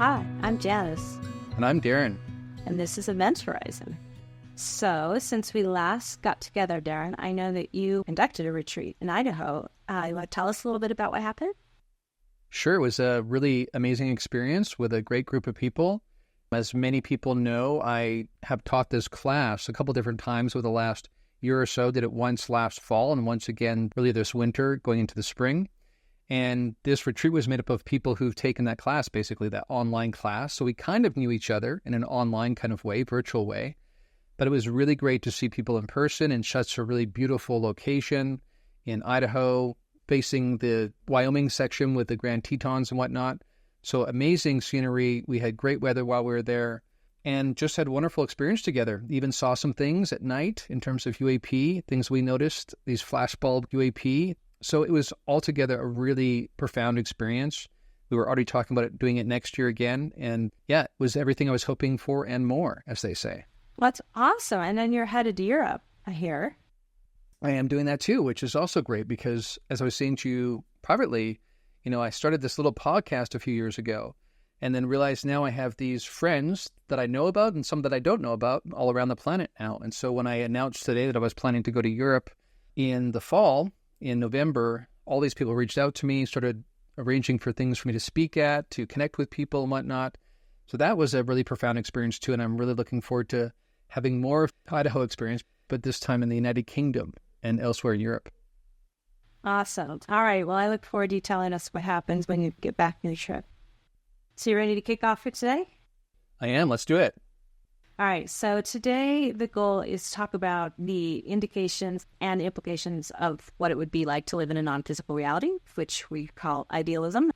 Hi, I'm Janice. And I'm Darren. And this is Events Horizon. So, since we last got together, Darren, I know that you conducted a retreat in Idaho. You want to tell us a little bit about what happened? Sure, it was a really amazing experience with a great group of people. As many people know, I have taught this class a couple different times over the last year or so. Did it once last fall and once again really this winter going into the spring. And this retreat was made up of people who've taken that class, basically that online class. So we kind of knew each other in an online kind of way, virtual way. But it was really great to see people in person in such a really beautiful location in Idaho, facing the Wyoming section with the Grand Tetons and whatnot. So amazing scenery. We had great weather while we were there and just had a wonderful experience together. Even saw some things at night in terms of UAP, ththings we noticed, these flashbulb UAP. So it was altogether a really profound experience. We were already talking about doing it next year again. And yeah, it was everything I was hoping for and more, as they say. That's awesome. And then you're headed to Europe, I hear. I am doing that too, which is also great because as I was saying to you privately, I started this little podcast a few years ago and then realized now I have these friends that I know about and some that I don't know about all around the planet now. And so when I announced today that I was planning to go to Europe in the fall, in November, all these people reached out to me, started arranging for things for me to speak at, to connect with people and whatnot. So that was a really profound experience too. And I'm really looking forward to having more Idaho experience, but this time in the United Kingdom and elsewhere in Europe. Awesome. All right. Well, I look forward to you telling us what happens when you get back from the trip. So you ready to kick off for today? I am. Let's do it. All right. So today the goal is to talk about the indications and implications of what it would be like to live in a non-physical reality, which we call idealism.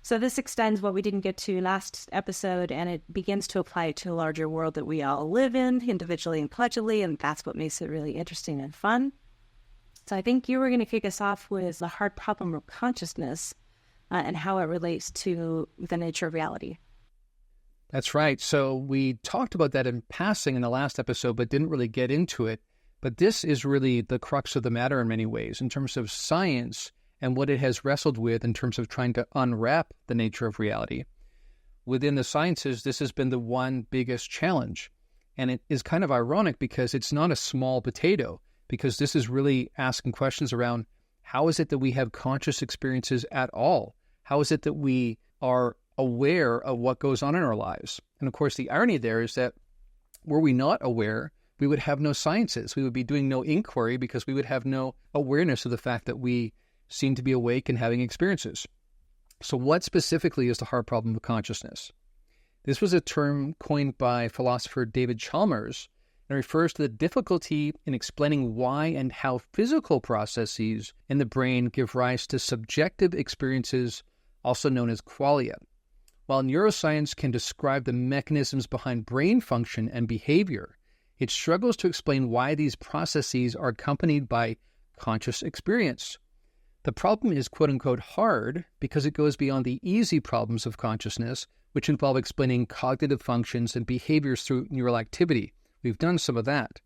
So this extends what we didn't get to last episode, and it begins to apply to a larger world that we all live in, individually and collectively, and that's what makes it really interesting and fun. So I think you were going to kick us off with the hard problem of consciousness and how it relates to the nature of reality. That's right. So we talked about that in passing in the last episode, but didn't really get into it. But this is really the crux of the matter in many ways in terms of science and what it has wrestled with in terms of trying to unwrap the nature of reality. Within the sciences, this has been the one biggest challenge. And it is kind of ironic because it's not a small potato, because this is really asking questions around how is it that we have conscious experiences at all? How is it that we are aware of what goes on in our lives? And of course, the irony there is that were we not aware, we would have no sciences. We would be doing no inquiry because we would have no awareness of the fact that we seem to be awake and having experiences. So what specifically is the hard problem of consciousness? This was a term coined by philosopher David Chalmers and refers to the difficulty in explaining why and how physical processes in the brain give rise to subjective experiences, also known as qualia. While neuroscience can describe the mechanisms behind brain function and behavior, it struggles to explain why these processes are accompanied by conscious experience. The problem is quote-unquote hard because it goes beyond the easy problems of consciousness, which involve explaining cognitive functions and behaviors through neural activity. We've done some of that.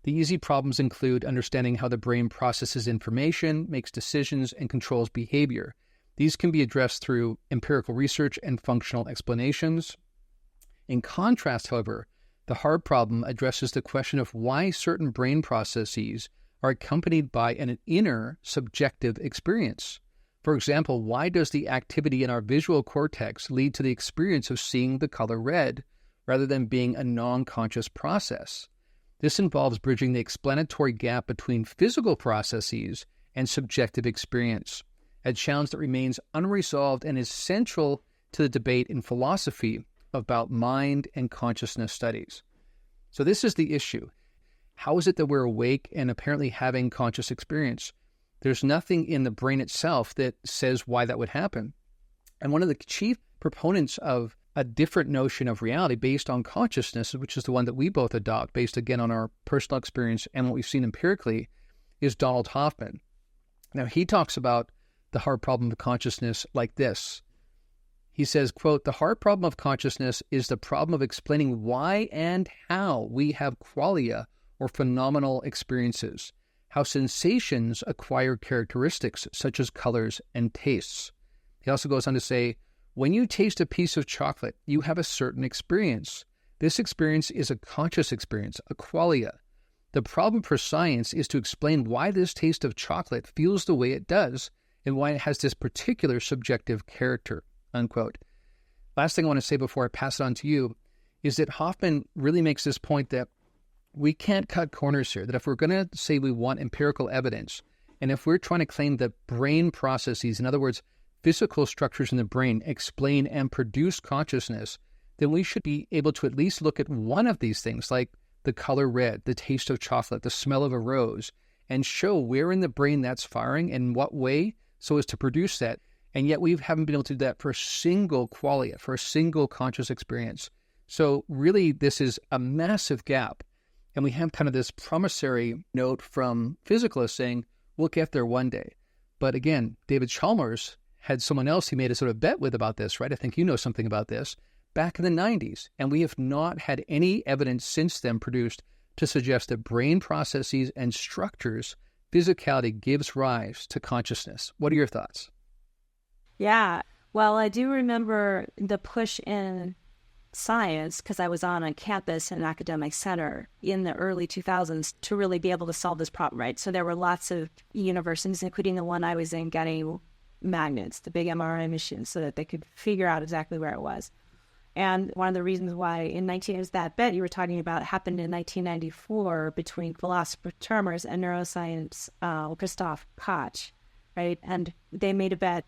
The easy problems include understanding how the brain processes information, makes decisions, and controls behavior. These can be addressed through empirical research and functional explanations. In contrast, however, the hard problem addresses the question of why certain brain processes are accompanied by an inner subjective experience. For example, why does the activity in our visual cortex lead to the experience of seeing the color red rather than being a non-conscious process? This involves bridging the explanatory gap between physical processes and subjective experience, a challenge that remains unresolved and is central to the debate in philosophy about mind and consciousness studies. So this is the issue. How is it that we're awake and apparently having conscious experience? There's nothing in the brain itself that says why that would happen. And one of the chief proponents of a different notion of reality based on consciousness, which is the one that we both adopt based again on our personal experience and what we've seen empirically, is Donald Hoffman. Now, he talks about the hard problem of consciousness like this. He says, quote, "The hard problem of consciousness is the problem of explaining why and how we have qualia or phenomenal experiences, how sensations acquire characteristics such as colors and tastes." He also goes on to say, When you taste a piece of chocolate, you have a certain experience. This experience is a conscious experience, a qualia. The problem for science is to explain why this taste of chocolate feels the way it does and why it has this particular subjective character, unquote. Last thing I want to say before I pass it on to you is that Hoffman really makes this point that we can't cut corners here, that if we're going to say we want empirical evidence, and if we're trying to claim that brain processes, in other words, physical structures in the brain explain and produce consciousness, then we should be able to at least look at one of these things, like the color red, the taste of chocolate, the smell of a rose, and show where in the brain that's firing and in what way so as to produce that. And yet we haven't been able to do that for a single qualia, for a single conscious experience. So really, this is a massive gap. And we have kind of this promissory note from physicalists saying, we'll get there one day. But again, David Chalmers had someone else he made a sort of bet with about this, right? I think you know something about this, back in the 90s. And we have not had any evidence since then produced to suggest that brain processes and structures, physicality gives rise to consciousness. What are your thoughts? Yeah, well, I do remember the push in science, because I was on a campus in an academic center in the early 2000s to really be able to solve this problem, right? So there were lots of universities, including the one I was in, getting magnets, the big MRI machines, so that they could figure out exactly where it was. And one of the reasons why is that bet you were talking about happened in 1994 between philosopher Chalmers and neuroscience Christoph Koch, right? And they made a bet.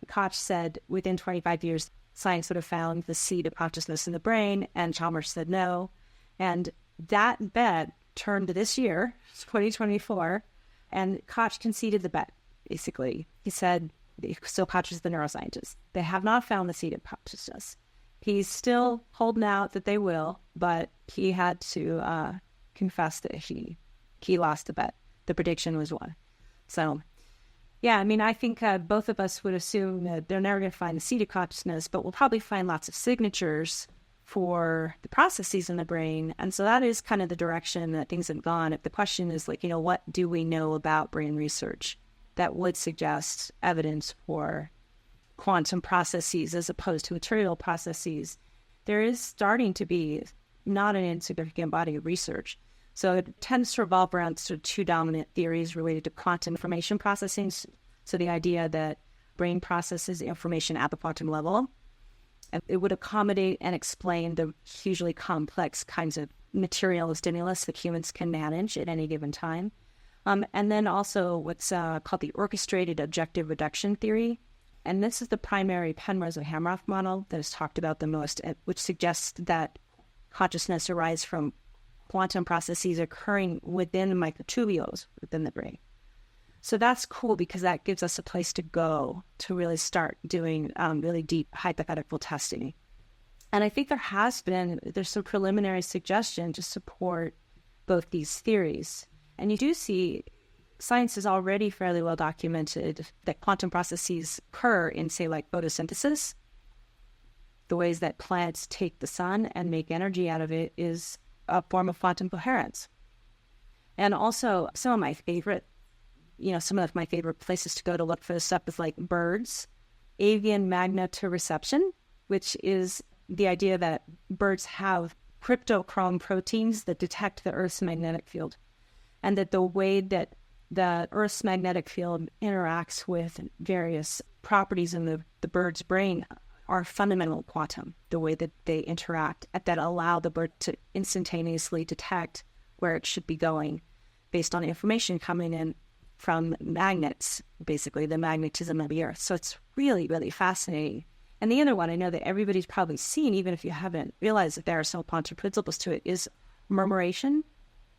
Koch said within 25 years, science would have found the seed of consciousness in the brain, and Chalmers said no. And that bet turned to this year, 2024, and Koch conceded the bet, basically. He said, so Koch is the neuroscientist. They have not found the seed of consciousness. He's still holding out that they will, but he had to confess that he lost the bet. The prediction was won. So, yeah, I mean, I think both of us would assume that they're never going to find the seed of consciousness, but we'll probably find lots of signatures for the processes in the brain. And so that is kind of the direction that things have gone. If the question is like, what do we know about brain research that would suggest evidence for quantum processes as opposed to material processes, there is starting to be not an insignificant body of research. So it tends to revolve around sort of two dominant theories related to quantum information processing. So the idea that brain processes information at the quantum level, and it would accommodate and explain the hugely complex kinds of material stimulus that humans can manage at any given time. And then also what's called the orchestrated objective reduction theory. And this is the primary Penrose-Hamroth model that is talked about the most, which suggests that consciousness arises from quantum processes occurring within microtubules within the brain. So that's cool because that gives us a place to go to really start doing really deep hypothetical testing. And I think there's some preliminary suggestion to support both these theories. And you do see science is already fairly well documented that quantum processes occur in, say, like photosynthesis. The ways that plants take the sun and make energy out of it is a form of quantum coherence. And also some of my favorite places to go to look for this stuff is like birds, avian magnetoreception, which is the idea that birds have cryptochrome proteins that detect the Earth's magnetic field, and that the way that the Earth's magnetic field interacts with various properties in the bird's brain are fundamental quantum, the way that they interact, that allow the bird to instantaneously detect where it should be going based on information coming in from magnets, basically the magnetism of the Earth. So it's really, really fascinating. And the other one I know that everybody's probably seen, even if you haven't realized that there are some quantum principles to it, is murmuration.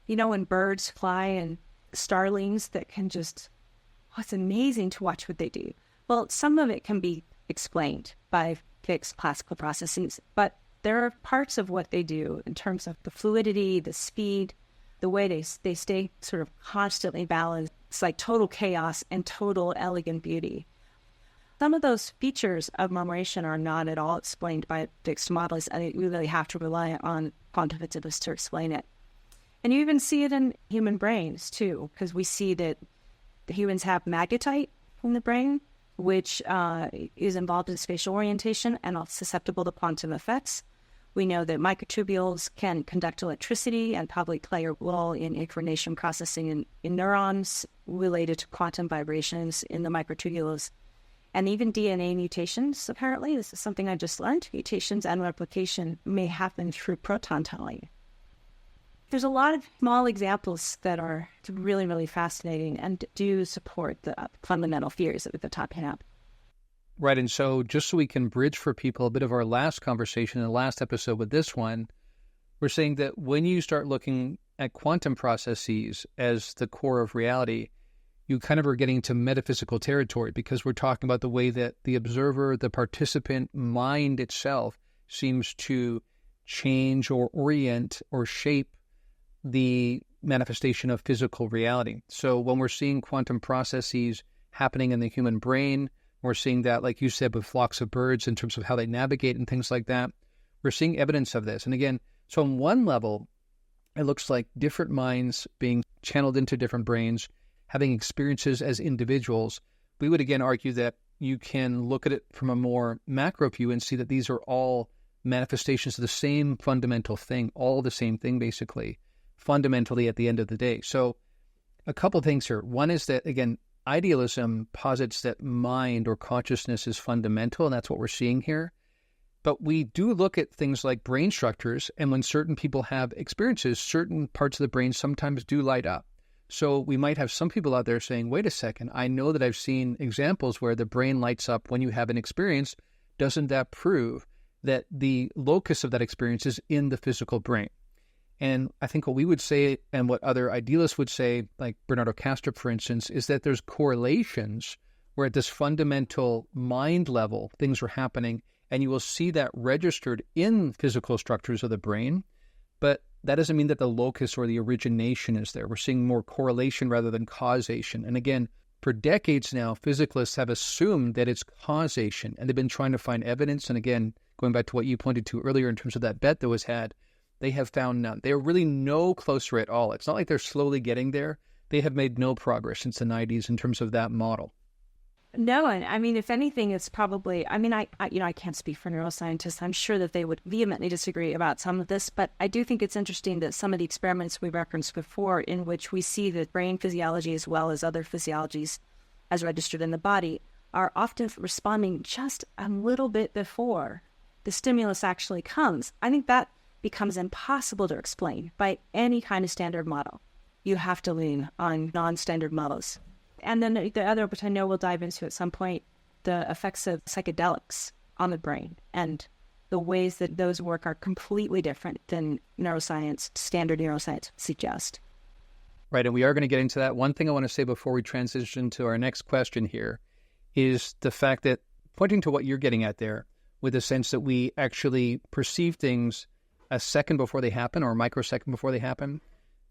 When birds fly and starlings that can it's amazing to watch what they do. Well, some of it can be explained by fixed classical processes, but there are parts of what they do in terms of the fluidity, the speed, the way they stay sort of constantly balanced. It's like total chaos and total elegant beauty. Some of those features of murmuration are not at all explained by fixed models, and we really have to rely on quantum physicists to explain it. And you even see it in human brains, too, because we see that the humans have magnetite in the brain, which is involved in spatial orientation and also susceptible to quantum effects. We know that microtubules can conduct electricity and probably play a role in information processing in neurons related to quantum vibrations in the microtubules. And even DNA mutations, apparently, this is something I just learned, mutations and replication may happen through proton tunneling. There's a lot of small examples that are really, really fascinating and do support the fundamental fears that we've been talking about. Right. And so just so we can bridge for people a bit of our last conversation in the last episode with this one, we're saying that when you start looking at quantum processes as the core of reality, you kind of are getting to metaphysical territory, because we're talking about the way that the observer, the participant mind itself seems to change or orient or shape the manifestation of physical reality. So when we're seeing quantum processes happening in the human brain, we're seeing that, like you said, with flocks of birds in terms of how they navigate and things like that. We're seeing evidence of this. And again, so on one level, it looks like different minds being channeled into different brains, having experiences as individuals. We would again argue that you can look at it from a more macro view and see that these are all manifestations of the same fundamental thing, all the same thing, basically, fundamentally at the end of the day. So a couple things here. One is that, again, idealism posits that mind or consciousness is fundamental, and that's what we're seeing here. But we do look at things like brain structures, and when certain people have experiences, certain parts of the brain sometimes do light up. So we might have some people out there saying, wait a second, I know that I've seen examples where the brain lights up when you have an experience. Doesn't that prove that the locus of that experience is in the physical brain? And I think what we would say, and what other idealists would say, like Bernardo Kastrup, for instance, is that there's correlations where at this fundamental mind level, things are happening, and you will see that registered in physical structures of the brain. But that doesn't mean that the locus or the origination is there. We're seeing more correlation rather than causation. And again, for decades now, physicalists have assumed that it's causation, and they've been trying to find evidence. And again, going back to what you pointed to earlier in terms of that bet that was had, they have found none. They are really no closer at all. It's not like they're slowly getting there. They have made no progress since the 90s in terms of that model. No, and I mean, if anything, it's probably, I mean, I can't speak for neuroscientists. I'm sure that they would vehemently disagree about some of this, but I do think it's interesting that some of the experiments we referenced before, in which we see that brain physiology as well as other physiologies as registered in the body, are often responding just a little bit before the stimulus actually comes. I think that becomes impossible to explain by any kind of standard model. You have to lean on non-standard models. And then the other, which I know we'll dive into at some point, the effects of psychedelics on the brain and the ways that those work are completely different than neuroscience, standard neuroscience suggest. Right, and we are going to get into that. One thing I want to say before we transition to our next question here is the fact that, pointing to what you're getting at there, with the sense that we actually perceive things a second before they happen or a microsecond before they happen.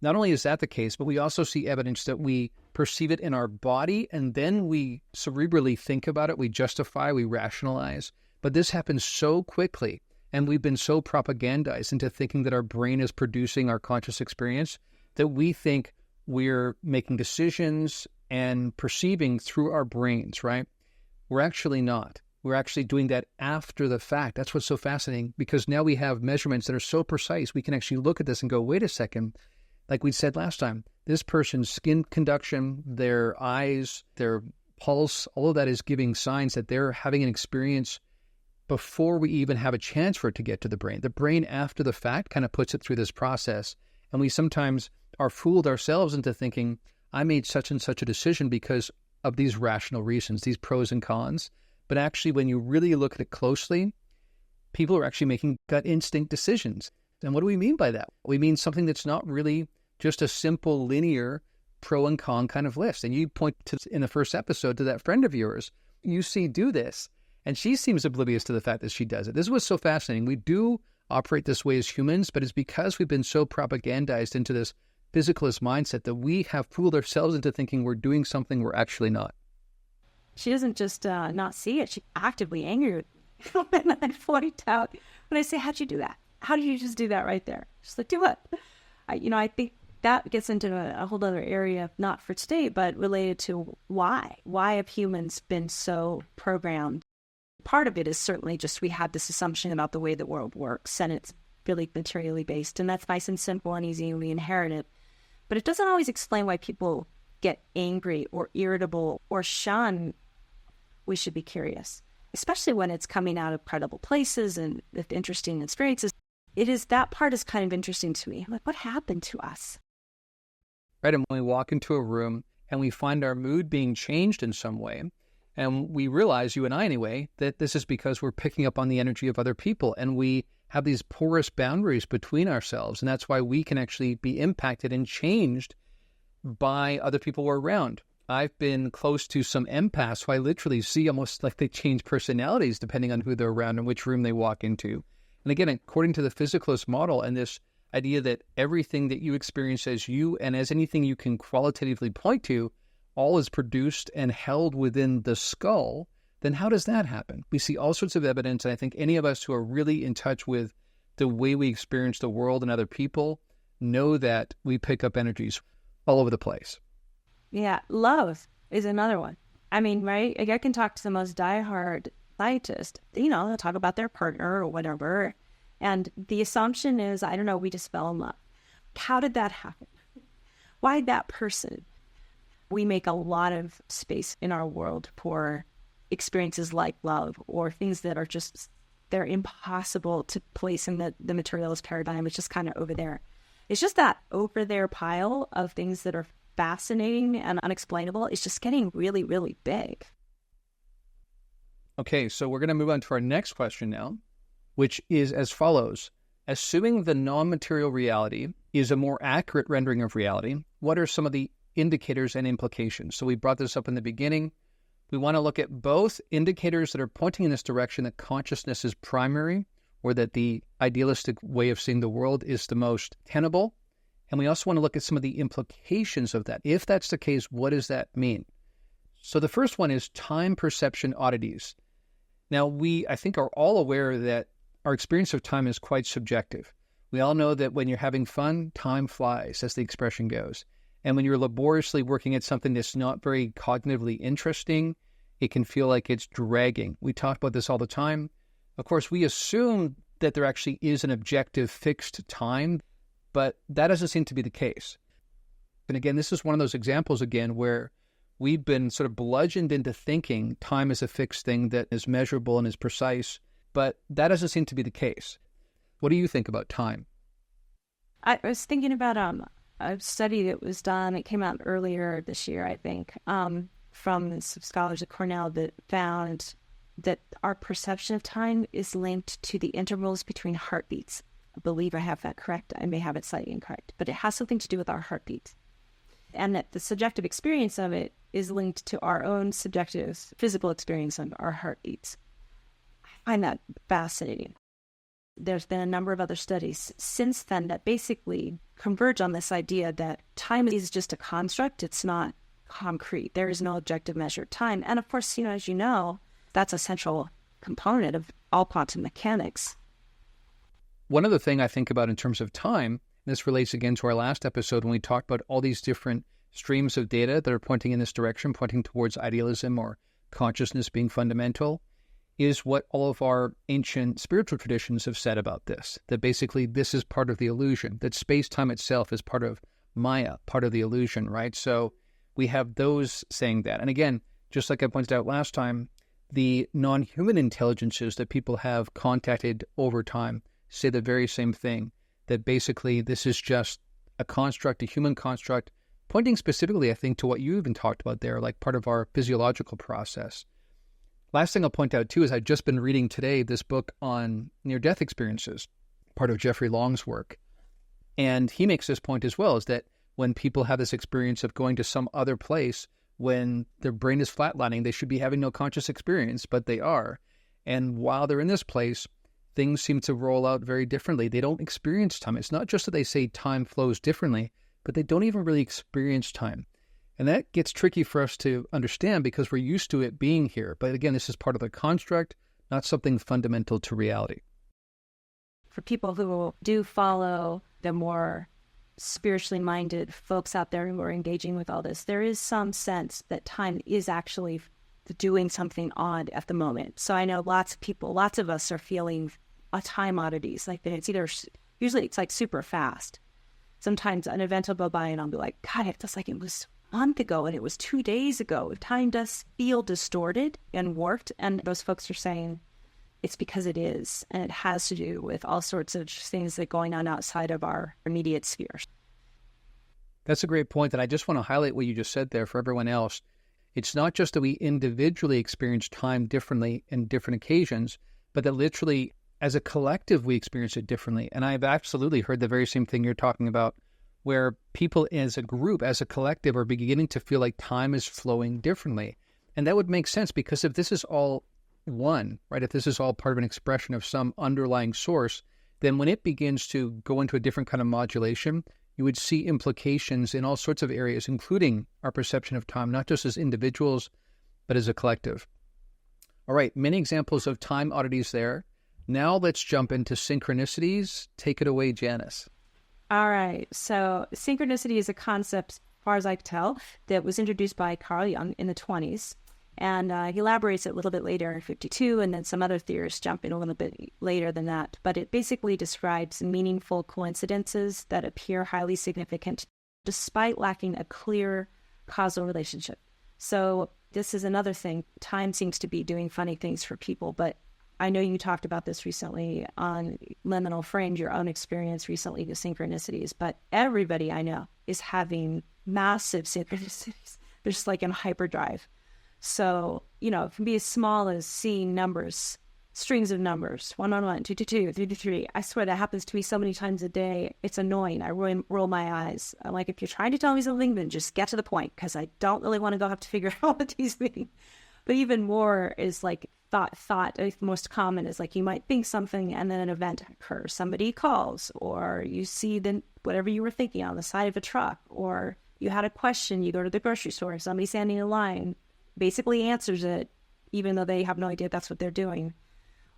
Not only is that the case, but we also see evidence that we perceive it in our body, and then we cerebrally think about it, we justify, we rationalize. But this happens so quickly, and we've been so propagandized into thinking that our brain is producing our conscious experience that we think we're making decisions and perceiving through our brains, right? We're actually not. We're actually doing that after the fact. That's what's so fascinating, because now we have measurements that are so precise. We can actually look at this and go, wait a second, like we said last time, this person's skin conduction, their eyes, their pulse, all of that is giving signs that they're having an experience before we even have a chance for it to get to the brain. The brain, after the fact, kind of puts it through this process. And we sometimes are fooled ourselves into thinking, I made such and such a decision because of these rational reasons, these pros and cons. But actually, when you really look at it closely, people are actually making gut instinct decisions. And what do we mean by that? We mean something that's not really just a simple linear pro and con kind of list. And you point to, in the first episode, to that friend of yours you see do this, and she seems oblivious to the fact that she does it. This was so fascinating. We do operate this way as humans, but it's because we've been so propagandized into this physicalist mindset that we have fooled ourselves into thinking we're doing something we're actually not. She doesn't just not see it. She actively angry when I point out, when I say, how'd you do that? How did you just do that right there? She's like, do what? I think that gets into a whole other area, not for today, but related to why. Why have humans been so programmed? Part of it is certainly just we have this assumption about the way the world works, and it's really materially based, and that's nice and simple and easy, and we inherit it. But it doesn't always explain why people get angry or irritable or shun. We should be curious, especially when it's coming out of credible places and with interesting experiences. That part is kind of interesting to me. Like, what happened to us? Right. And when we walk into a room and we find our mood being changed in some way, and we realize, you and I anyway, that this is because we're picking up on the energy of other people, and we have these porous boundaries between ourselves. And that's why we can actually be impacted and changed by other people we're around. I've been close to some empaths who I literally see almost like they change personalities depending on who they're around and which room they walk into. And again, according to the physicalist model and this idea that everything that you experience as you and as anything you can qualitatively point to, all is produced and held within the skull, then how does that happen? We see all sorts of evidence, and I think any of us who are really in touch with the way we experience the world and other people know that we pick up energies all over the place. Yeah, love is another one. I mean, right? Like, I can talk to the most diehard scientist, they'll talk about their partner or whatever. And the assumption is, I don't know, we just fell in love. How did that happen? Why that person? We make a lot of space in our world for experiences like love or things that are just, they're impossible to place in the materialist paradigm. It's just kind of over there. It's just that over there pile of things that are fascinating and unexplainable. It's just getting really, really big. Okay, so we're going to move on to our next question now, which is as follows. Assuming the non-material reality is a more accurate rendering of reality, what are some of the indicators and implications? So we brought this up in the beginning. We want to look at both indicators that are pointing in this direction that consciousness is primary, or that the idealistic way of seeing the world is the most tenable. And we also want to look at some of the implications of that. If that's the case, what does that mean? So the first one is time perception oddities. Now, we, I think, are all aware that our experience of time is quite subjective. We all know that when you're having fun, time flies, as the expression goes. And when you're laboriously working at something that's not very cognitively interesting, it can feel like it's dragging. We talk about this all the time. Of course, we assume that there actually is an objective fixed time, but that doesn't seem to be the case. And again, this is one of those examples again where we've been sort of bludgeoned into thinking time is a fixed thing that is measurable and is precise, but that doesn't seem to be the case. What do you think about time? I was thinking about a study that was done. It came out earlier this year, I think, from some scholars at Cornell that found that our perception of time is linked to the intervals between heartbeats. I believe I have that correct. I may have it slightly incorrect, but it has something to do with our heartbeats. And that the subjective experience of it is linked to our own subjective physical experience of our heartbeats. I find that fascinating. There's been a number of other studies since then that basically converge on this idea that time is just a construct. It's not concrete. There is no objective measured time. And of course, as you know, that's a central component of all quantum mechanics. One other thing I think about in terms of time, this relates again to our last episode when we talked about all these different streams of data that are pointing in this direction, pointing towards idealism or consciousness being fundamental, is what all of our ancient spiritual traditions have said about this, that basically this is part of the illusion, that space-time itself is part of Maya, part of the illusion, right? So we have those saying that. And again, just like I pointed out last time, the non-human intelligences that people have contacted over time say the very same thing, that basically this is just a construct, a human construct, pointing specifically, I think, to what you even talked about there, like part of our physiological process. Last thing I'll point out, too, is I've just been reading today this book on near-death experiences, part of Jeffrey Long's work. And he makes this point as well, is that when people have this experience of going to some other place, when their brain is flatlining, they should be having no conscious experience, but they are. And while they're in this place, things seem to roll out very differently. They don't experience time. It's not just that they say time flows differently, but they don't even really experience time. And that gets tricky for us to understand because we're used to it being here. But again, this is part of the construct, not something fundamental to reality. For people who do follow the more spiritually minded folks out there who are engaging with all this, there is some sense that time is actually doing something odd at the moment. So I know lots of us are feeling time oddities. Like it's usually it's like super fast. Sometimes an event will go by and I'll be like, God, it feels like it was a month ago and it was 2 days ago. Time does feel distorted and warped. And those folks are saying it's because it is. And it has to do with all sorts of things that are going on outside of our immediate spheres. That's a great point. And I just want to highlight what you just said there for everyone else. It's not just that we individually experience time differently in different occasions, but that literally as a collective, we experience it differently. And I've absolutely heard the very same thing you're talking about, where people as a group, as a collective, are beginning to feel like time is flowing differently. And that would make sense, because if this is all one, right, if this is all part of an expression of some underlying source, then when it begins to go into a different kind of modulation, you would see implications in all sorts of areas, including our perception of time, not just as individuals, but as a collective. All right, many examples of time oddities there. Now let's jump into synchronicities. Take it away, Janice. All right. So synchronicity is a concept, as far as I can tell, that was introduced by Carl Jung in the 1920s. And he elaborates it a little bit later in 1952, and then some other theorists jump in a little bit later than that. But it basically describes meaningful coincidences that appear highly significant despite lacking a clear causal relationship. So this is another thing. Time seems to be doing funny things for people, but I know you talked about this recently on Liminal Fringe, your own experience recently with synchronicities, but everybody I know is having massive synchronicities. They're just like in hyperdrive. So, it can be as small as seeing numbers, strings of numbers, 111, 222, 323. I swear that happens to me so many times a day. It's annoying. I roll my eyes. I'm like, if you're trying to tell me something, then just get to the point, because I don't really want to go have to figure out what these mean. But even more is like thought. The most common is like you might think something and then an event occurs. Somebody calls, or you see whatever you were thinking on the side of a truck, or you had a question, you go to the grocery store, somebody standing in line basically answers it, even though they have no idea that's what they're doing.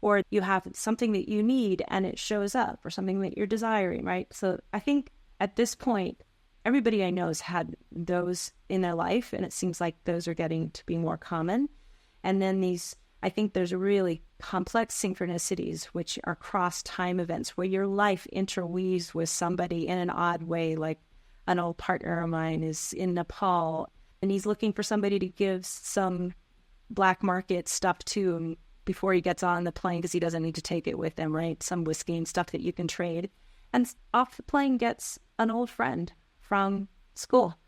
Or you have something that you need and it shows up, or something that you're desiring, right? So I think at this point, everybody I know has had those in their life, and it seems like those are getting to be more common. And then I think there's really complex synchronicities, which are cross-time events where your life interweaves with somebody in an odd way. Like an old partner of mine is in Nepal, and he's looking for somebody to give some black market stuff to him before he gets on the plane, because he doesn't need to take it with him, right? Some whiskey and stuff that you can trade. And off the plane gets an old friend from school.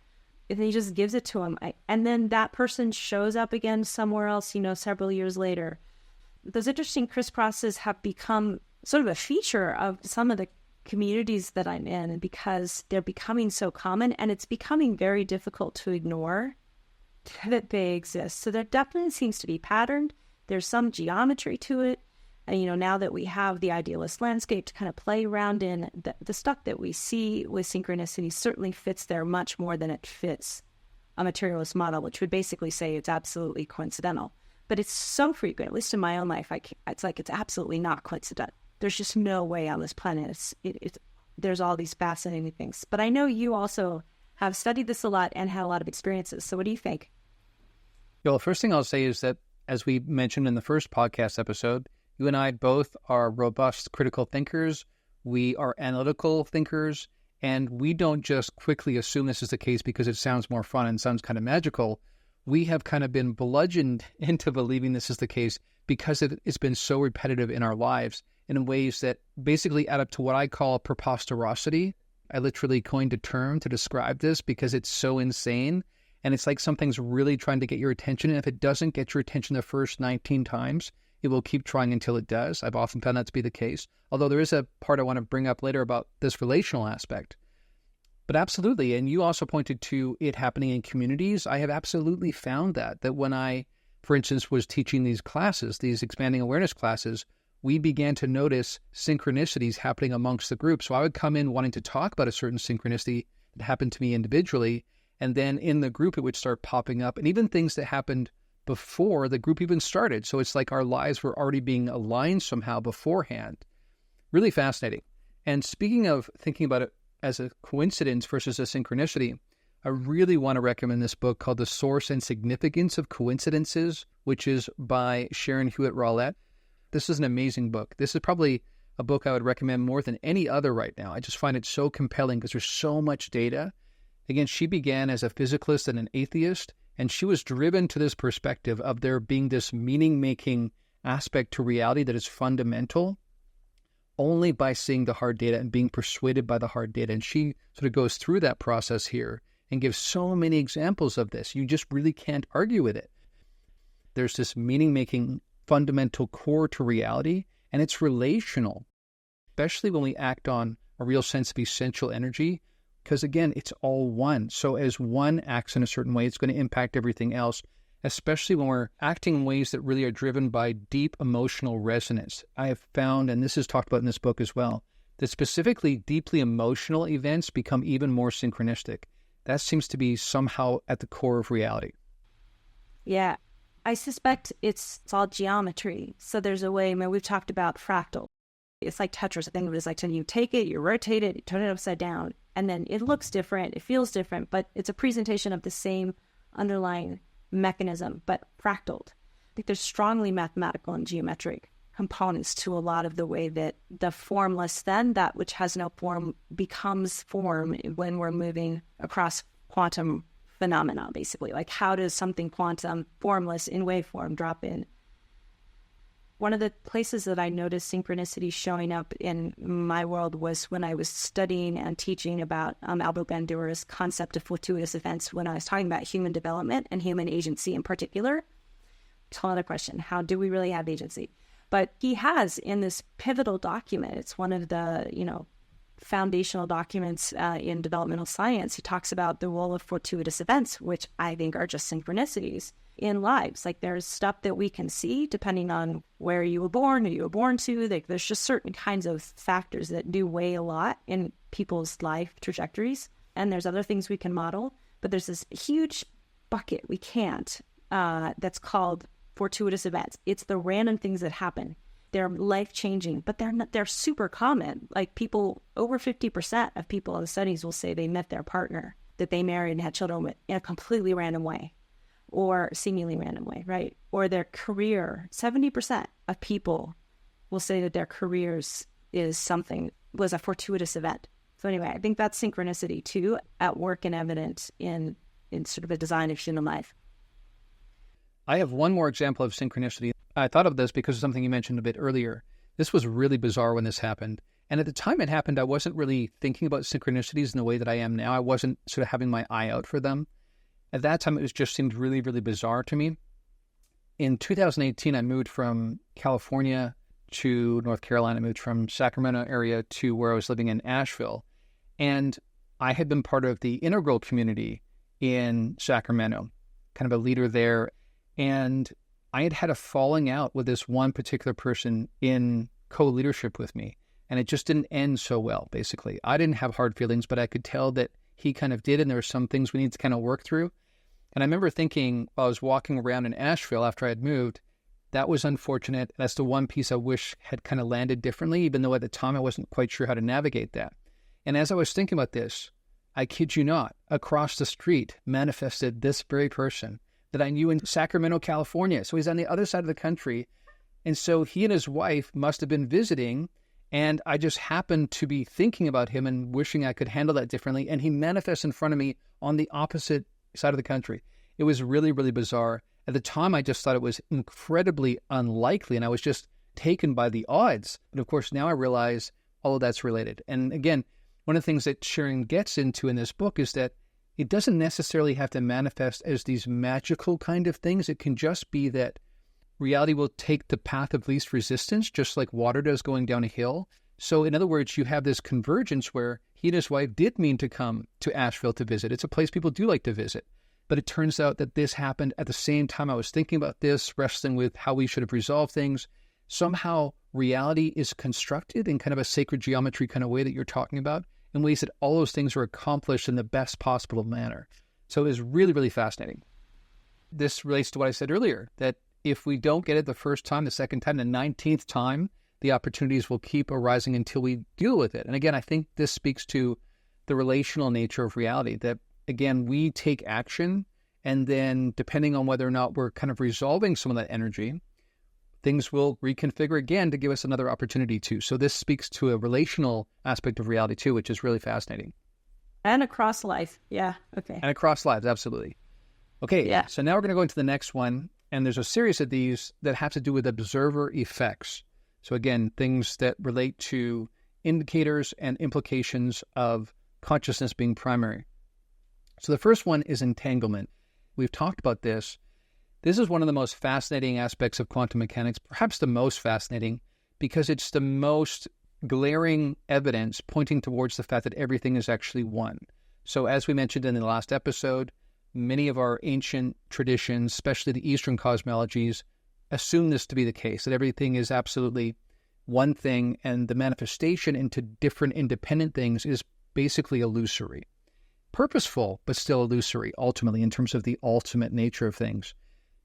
And he just gives it to him. And then that person shows up again somewhere else, several years later. Those interesting crisscrosses have become sort of a feature of some of the communities that I'm in, because they're becoming so common, and it's becoming very difficult to ignore that they exist. So there definitely seems to be patterned. There's some geometry to it. And, now that we have the idealist landscape to kind of play around in, the stuff that we see with synchronicity certainly fits there much more than it fits a materialist model, which would basically say it's absolutely coincidental. But it's so frequent, at least in my own life, it's like it's absolutely not coincidental. There's just no way on this planet. There's all these fascinating things. But I know you also have studied this a lot and had a lot of experiences. So what do you think? Well, the first thing I'll say is that, as we mentioned in the first podcast episode, you and I both are robust critical thinkers. We are analytical thinkers, and we don't just quickly assume this is the case because it sounds more fun and sounds kind of magical. We have kind of been bludgeoned into believing this is the case because it's been so repetitive in our lives in ways that basically add up to what I call preposterosity. I literally coined a term to describe this because it's so insane. And it's like something's really trying to get your attention. And if it doesn't get your attention the first 19 times, it will keep trying until it does. I've often found that to be the case. Although there is a part I want to bring up later about this relational aspect. But absolutely. And you also pointed to it happening in communities. I have absolutely found that when I, for instance, was teaching these classes, these expanding awareness classes, we began to notice synchronicities happening amongst the group. So I would come in wanting to talk about a certain synchronicity that happened to me individually. And then in the group, it would start popping up, and even things that happened before the group even started. So it's like our lives were already being aligned somehow beforehand. Really fascinating. And speaking of thinking about it as a coincidence versus a synchronicity, I really want to recommend this book called The Source and Significance of Coincidences, which is by Sharon Hewitt-Rowlett. This is an amazing book. This is probably a book I would recommend more than any other right now. I just find it so compelling because there's so much data. Again, she began as a physicalist and an atheist, and she was driven to this perspective of there being this meaning-making aspect to reality that is fundamental only by seeing the hard data and being persuaded by the hard data. And she sort of goes through that process here and gives so many examples of this. You just really can't argue with it. There's this meaning-making fundamental core to reality, and it's relational, especially when we act on a real sense of essential energy, because again, it's all one. So as one acts in a certain way, it's going to impact everything else, especially when we're acting in ways that really are driven by deep emotional resonance. I have found, and this is talked about in this book as well, that specifically deeply emotional events become even more synchronistic. That seems to be somehow at the core of reality. Yeah, I suspect it's all geometry. So there's a way, I mean, we've talked about fractal. It's like Tetris. I think of it as like you take it, you rotate it, you turn it upside down, and then it looks different, it feels different, but it's a presentation of the same underlying mechanism, but fractaled. I think there's strongly mathematical and geometric components to a lot of the way that the formless, then that which has no form, becomes form when we're moving across quantum phenomena, basically. Like, how does something quantum formless in waveform drop in? One of the places that I noticed synchronicity showing up in my world was when I was studying and teaching about Albert Bandura's concept of fortuitous events, when I was talking about human development and human agency in particular. It's another question. How do we really have agency? But he has in this pivotal document, it's one of the, foundational documents in developmental science. He talks about the role of fortuitous events, which I think are just synchronicities in lives. Like, there's stuff that we can see depending on where you were born, who you were born to. Like, there's just certain kinds of factors that do weigh a lot in people's life trajectories. And there's other things we can model, but there's this huge bucket we can't, that's called fortuitous events. It's the random things that happen. They're life-changing, but they're super common. Like, people, over 50% of people in the studies will say they met their partner that they married and had children with in a completely random way, or seemingly random way, right? Or their career. 70% of people will say that their careers was a fortuitous event. So anyway, I think that's synchronicity too, at work and evident in sort of a design of human life. I have one more example of synchronicity. I thought of this because of something you mentioned a bit earlier. This was really bizarre when this happened. And at the time it happened, I wasn't really thinking about synchronicities in the way that I am now. I wasn't sort of having my eye out for them. At that time, it just seemed really, really bizarre to me. In 2018, I moved from California to North Carolina. I moved from Sacramento area to where I was living in Asheville. And I had been part of the integral community in Sacramento, kind of a leader there. And I had had a falling out with this one particular person in co-leadership with me. And it just didn't end so well, basically. I didn't have hard feelings, but I could tell that he kind of did, and there were some things we need to kind of work through. And I remember thinking, while I was walking around in Asheville after I had moved, that was unfortunate. That's the one piece I wish had kind of landed differently, even though at the time I wasn't quite sure how to navigate that. And as I was thinking about this, I kid you not, across the street manifested this very person that I knew in Sacramento, California. So he's on the other side of the country. And so he and his wife must have been visiting, and I just happened to be thinking about him and wishing I could handle that differently. And he manifests in front of me on the opposite side of the country. It was really, really bizarre. At the time, I just thought it was incredibly unlikely, and I was just taken by the odds. But of course, now I realize all of that's related. And again, one of the things that Sharon gets into in this book is that it doesn't necessarily have to manifest as these magical kind of things. It can just be that reality will take the path of least resistance, just like water does going down a hill. So in other words, you have this convergence where he and his wife did mean to come to Asheville to visit. It's a place people do like to visit. But it turns out that this happened at the same time I was thinking about this, wrestling with how we should have resolved things. Somehow reality is constructed in kind of a sacred geometry kind of way that you're talking about, in ways that all those things are accomplished in the best possible manner. So it is really, really fascinating. This relates to what I said earlier, that if we don't get it the first time, the second time, the 19th time, the opportunities will keep arising until we deal with it. And again, I think this speaks to the relational nature of reality, that, again, we take action, and then depending on whether or not we're kind of resolving some of that energy, things will reconfigure again to give us another opportunity to. So this speaks to a relational aspect of reality too, which is really fascinating. And across life. Yeah. Okay. And across lives. Absolutely. Okay. Yeah. So now we're going to go into the next one. And there's a series of these that have to do with observer effects. So again, things that relate to indicators and implications of consciousness being primary. So the first one is entanglement. We've talked about this. This is one of the most fascinating aspects of quantum mechanics, perhaps the most fascinating, because it's the most glaring evidence pointing towards the fact that everything is actually one. So as we mentioned in the last episode, many of our ancient traditions, especially the Eastern cosmologies, assume this to be the case, that everything is absolutely one thing, and the manifestation into different independent things is basically illusory. Purposeful, but still illusory, ultimately, in terms of the ultimate nature of things.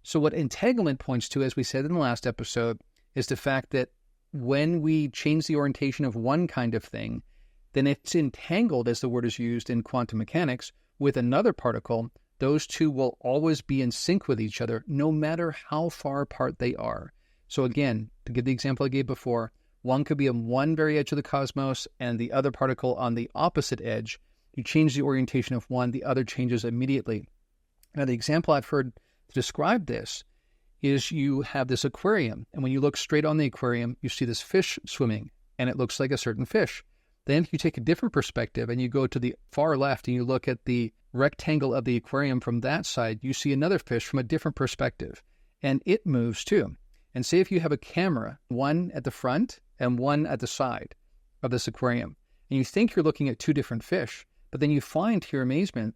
So what entanglement points to, as we said in the last episode, is the fact that when we change the orientation of one kind of thing, then it's entangled, as the word is used in quantum mechanics, with another particle. Those two will always be in sync with each other, no matter how far apart they are. So again, to give the example I gave before, one could be on one very edge of the cosmos and the other particle on the opposite edge. You change the orientation of one, the other changes immediately. Now, the example I've heard to describe this is you have this aquarium, and when you look straight on the aquarium, you see this fish swimming, and it looks like a certain fish. Then if you take a different perspective and you go to the far left and you look at the rectangle of the aquarium from that side, you see another fish from a different perspective, and it moves too. And say if you have a camera, one at the front and one at the side of this aquarium, and you think you're looking at two different fish, but then you find, to your amazement,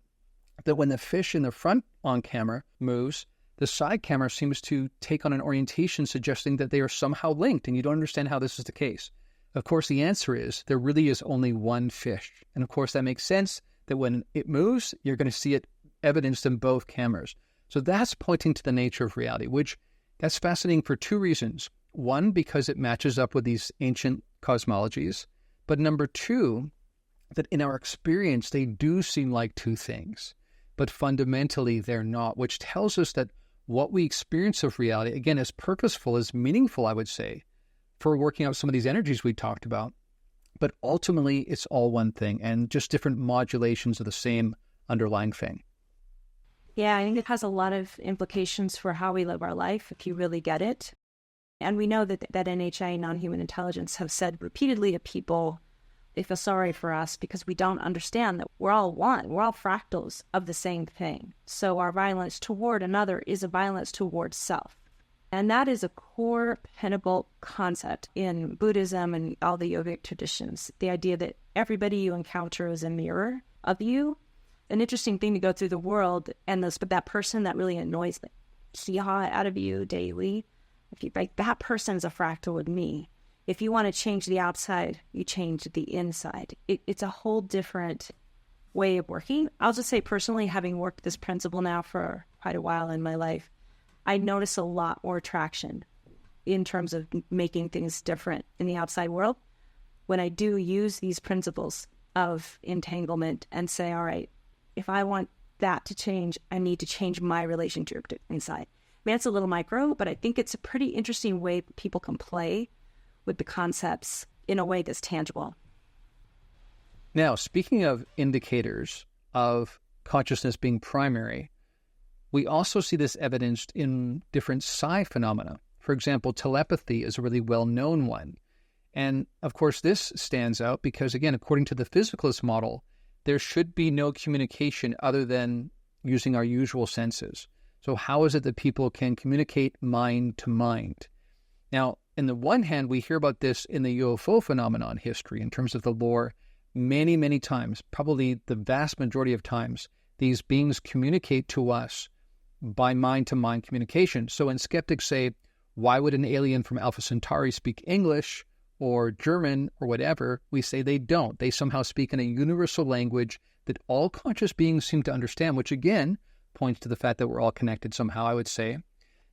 that when the fish in the front on camera moves, the side camera seems to take on an orientation suggesting that they are somehow linked, and you don't understand how this is the case. Of course, the answer is there really is only one fish. And of course, that makes sense that when it moves, you're going to see it evidenced in both cameras. So that's pointing to the nature of reality, which that's fascinating for two reasons. One, because it matches up with these ancient cosmologies. But number two, that in our experience, they do seem like two things, but fundamentally they're not, which tells us that what we experience of reality, again, is purposeful, is meaningful, I would say, for working out some of these energies we talked about. But ultimately, it's all one thing and just different modulations of the same underlying thing. Yeah, I think it has a lot of implications for how we live our life, if you really get it. And we know that NHI, non-human intelligence, have said repeatedly to people, they feel sorry for us because we don't understand that we're all one. We're all fractals of the same thing. So our violence toward another is a violence towards self. And that is a core pinnacle concept in Buddhism and all the yogic traditions. The idea that everybody you encounter is a mirror of you. An interesting thing to go through the world, and but that person that really annoys the hee-haw out of you daily, if you like, that person's a fractal with me. If you want to change the outside, you change the inside. It's a whole different way of working. I'll just say personally, having worked this principle now for quite a while in my life, I notice a lot more traction in terms of making things different in the outside world when I do use these principles of entanglement and say, all right, if I want that to change, I need to change my relationship to inside. I mean, it's a little micro, but I think it's a pretty interesting way people can play with the concepts in a way that's tangible. Now, speaking of indicators of consciousness being primary, we also see this evidenced in different psi phenomena. For example, telepathy is a really well-known one. And of course, this stands out because, again, according to the physicalist model, there should be no communication other than using our usual senses. So how is it that people can communicate mind to mind? Now, on the one hand, we hear about this in the UFO phenomenon history in terms of the lore many, many times, probably the vast majority of times, these beings communicate to us by mind-to-mind communication. So when skeptics say, why would an alien from Alpha Centauri speak English or German or whatever, we say they don't. They somehow speak in a universal language that all conscious beings seem to understand, which again points to the fact that we're all connected somehow, I would say.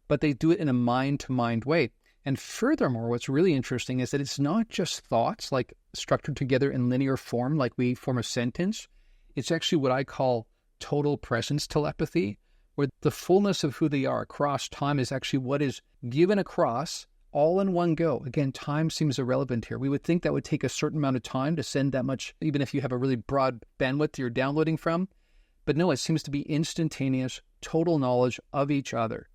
But they do it in a mind-to-mind way. And furthermore, what's really interesting is that it's not just thoughts like structured together in linear form, like we form a sentence. It's actually what I call total presence telepathy, where the fullness of who they are across time is actually what is given across all in one go. Again, time seems irrelevant here. We would think that would take a certain amount of time to send that much, even if you have a really broad bandwidth you're downloading from. But no, it seems to be instantaneous, total knowledge of each other.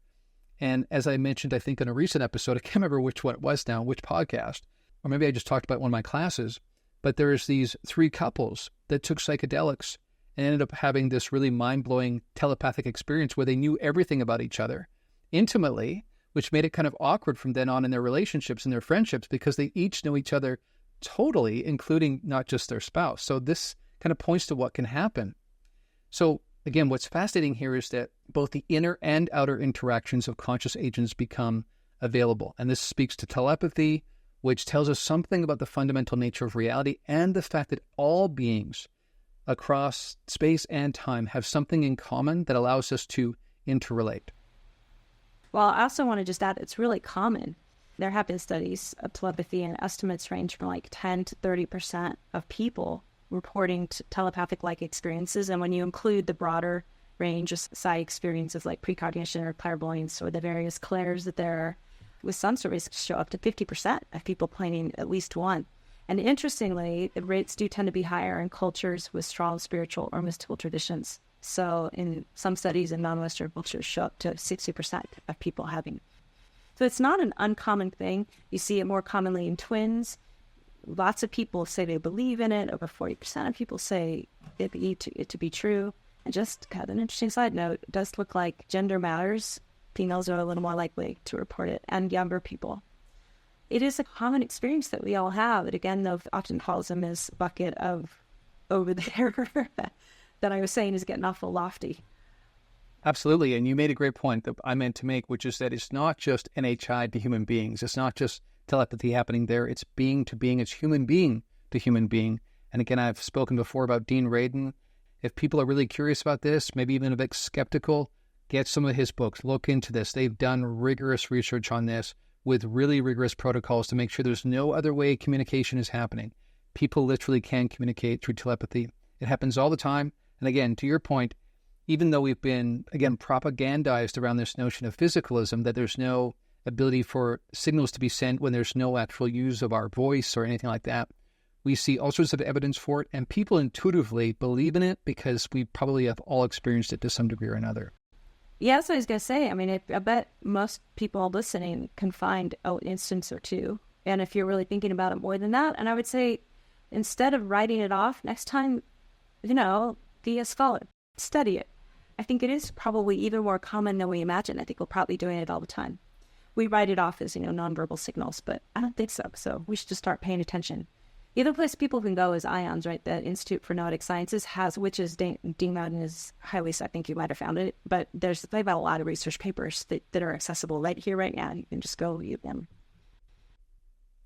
And as I mentioned, I think in a recent episode, I can't remember which one it was now, which podcast, or maybe I just talked about one of my classes, but there's these 3 couples that took psychedelics and ended up having this really mind-blowing telepathic experience where they knew everything about each other intimately, which made it kind of awkward from then on in their relationships and their friendships because they each know each other totally, including not just their spouse. So this kind of points to what can happen. So again, what's fascinating here is that both the inner and outer interactions of conscious agents become available. And this speaks to telepathy, which tells us something about the fundamental nature of reality and the fact that all beings across space and time have something in common that allows us to interrelate. Well, I also want to just add, it's really common. There have been studies of telepathy, and estimates range from like 10 to 30% of people reporting telepathic-like experiences. And when you include the broader range of psi experiences like precognition or clairvoyance or the various clairs that there are, with some surveys show up to 50% of people claiming at least one. And interestingly, the rates do tend to be higher in cultures with strong spiritual or mystical traditions. So in some studies in non-Western cultures show up to 60% of people having. So it's not an uncommon thing. You see it more commonly in twins. Lots of people say they believe in it. Over 40% of people say it to be true. And just kind of an interesting side note, it does look like gender matters. Females are a little more likely to report it, and younger people. It is a common experience that we all have. It again, though, often calls them as bucket of over there that I was saying is getting awful lofty. Absolutely. And you made a great point that I meant to make, which is that it's not just NHI to human beings. It's not just telepathy happening there. It's being to being. It's human being to human being. And again, I've spoken before about Dean Radin. If people are really curious about this, maybe even a bit skeptical, get some of his books. Look into this. They've done rigorous research on this with really rigorous protocols to make sure there's no other way communication is happening. People literally can communicate through telepathy. It happens all the time. And again, to your point, even though we've been, again, propagandized around this notion of physicalism, that there's no ability for signals to be sent when there's no actual use of our voice or anything like that, we see all sorts of evidence for it, and people intuitively believe in it because we probably have all experienced it to some degree or another. Yeah, that's what I was going to say. I mean, I bet most people listening can find an instance or two. And if you're really thinking about it more than that, and I would say, instead of writing it off, next time, be a scholar, study it. I think it is probably even more common than we imagine. I think we're probably doing it all the time. We write it off as, nonverbal signals, but I don't think so. So we should just start paying attention. The other place people can go is IONS, right? The Institute for Noetic Sciences has, which is Dean Radin is highly, I think you might have found it, but they've got a lot of research papers that are accessible right here, right now. You can just go read them.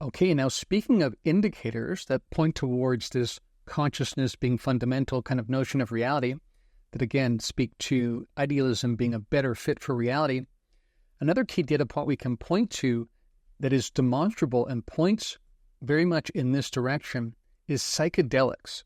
Okay, now speaking of indicators that point towards this consciousness being fundamental kind of notion of reality, that again speak to idealism being a better fit for reality, another key data point we can point to that is demonstrable and points very much in this direction is psychedelics.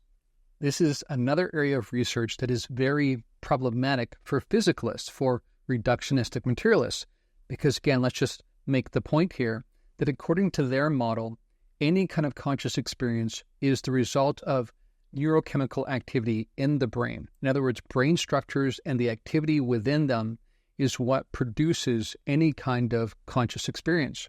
This is another area of research that is very problematic for physicalists, for reductionistic materialists, because again, let's just make the point here that according to their model, any kind of conscious experience is the result of neurochemical activity in the brain. In other words, brain structures and the activity within them is what produces any kind of conscious experience.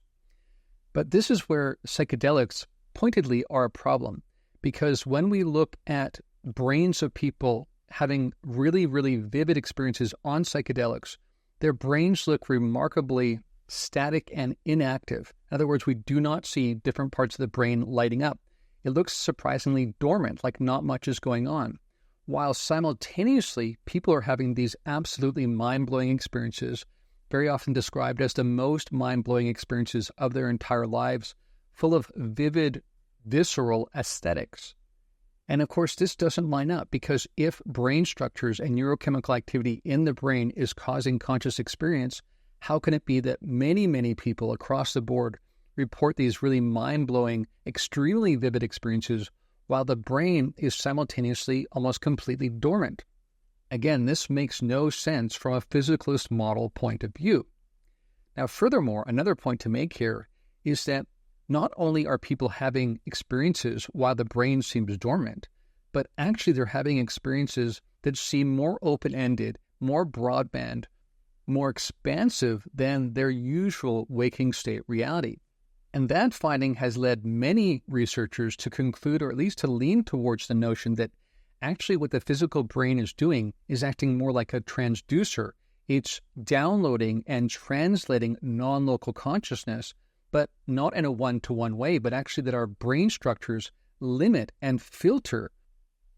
But this is where psychedelics pointedly are a problem, because when we look at brains of people having really, really vivid experiences on psychedelics, their brains look remarkably static and inactive. In other words, we do not see different parts of the brain lighting up. It looks surprisingly dormant, like not much is going on, while simultaneously people are having these absolutely mind-blowing experiences, very often described as the most mind-blowing experiences of their entire lives, full of vivid, visceral aesthetics. And of course, this doesn't line up, because if brain structures and neurochemical activity in the brain is causing conscious experience, how can it be that many, many people across the board report these really mind-blowing, extremely vivid experiences while the brain is simultaneously almost completely dormant? Again, this makes no sense from a physicalist model point of view. Now, furthermore, another point to make here is that not only are people having experiences while the brain seems dormant, but actually they're having experiences that seem more open-ended, more broadband, more expansive than their usual waking state reality. And that finding has led many researchers to conclude, or at least to lean towards the notion that actually what the physical brain is doing is acting more like a transducer. It's downloading and translating non-local consciousness, but not in a one-to-one way, but actually that our brain structures limit and filter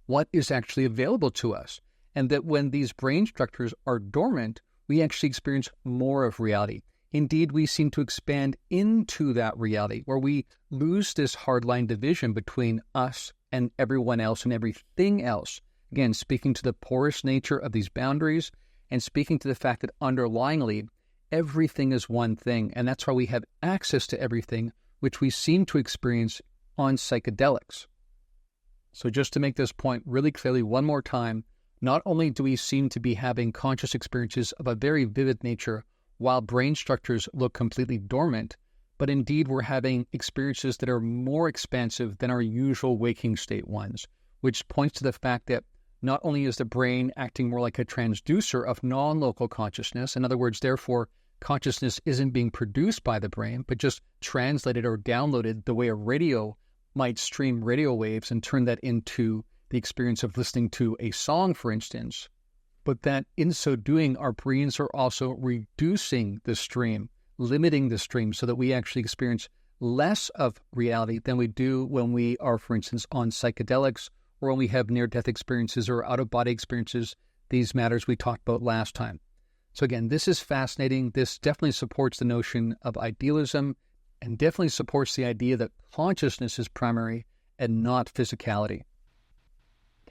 what is actually available to us. And that when these brain structures are dormant, we actually experience more of reality. Indeed, we seem to expand into that reality, where we lose this hardline division between us and everyone else and everything else. Again, speaking to the porous nature of these boundaries and speaking to the fact that underlyingly, everything is one thing. And that's why we have access to everything, which we seem to experience on psychedelics. So just to make this point really clearly one more time, not only do we seem to be having conscious experiences of a very vivid nature while brain structures look completely dormant, but indeed we're having experiences that are more expansive than our usual waking state ones, which points to the fact that not only is the brain acting more like a transducer of non-local consciousness, in other words, therefore, consciousness isn't being produced by the brain, but just translated or downloaded the way a radio might stream radio waves and turn that into the experience of listening to a song, for instance, but that in so doing, our brains are also reducing the stream, limiting the stream so that we actually experience less of reality than we do when we are, for instance, on psychedelics or when we have near-death experiences or out-of-body experiences, these matters we talked about last time. So again, this is fascinating. This definitely supports the notion of idealism and definitely supports the idea that consciousness is primary and not physicality.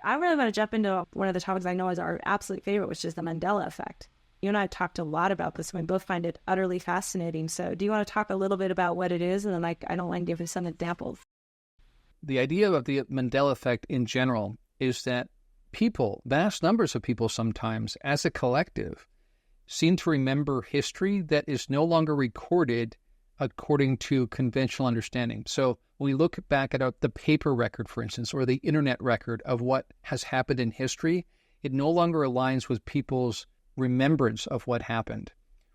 I really want to jump into one of the topics I know is our absolute favorite, which is the Mandela effect. You and I have talked a lot about this, and we both find it utterly fascinating. So do you want to talk a little bit about what it is? And then I don't mind giving some examples. The idea of the Mandela effect in general is that people, vast numbers of people sometimes, as a collective, seem to remember history that is no longer recorded according to conventional understanding. So when we look back at the paper record, for instance, or the internet record of what has happened in history, it no longer aligns with people's remembrance of what happened,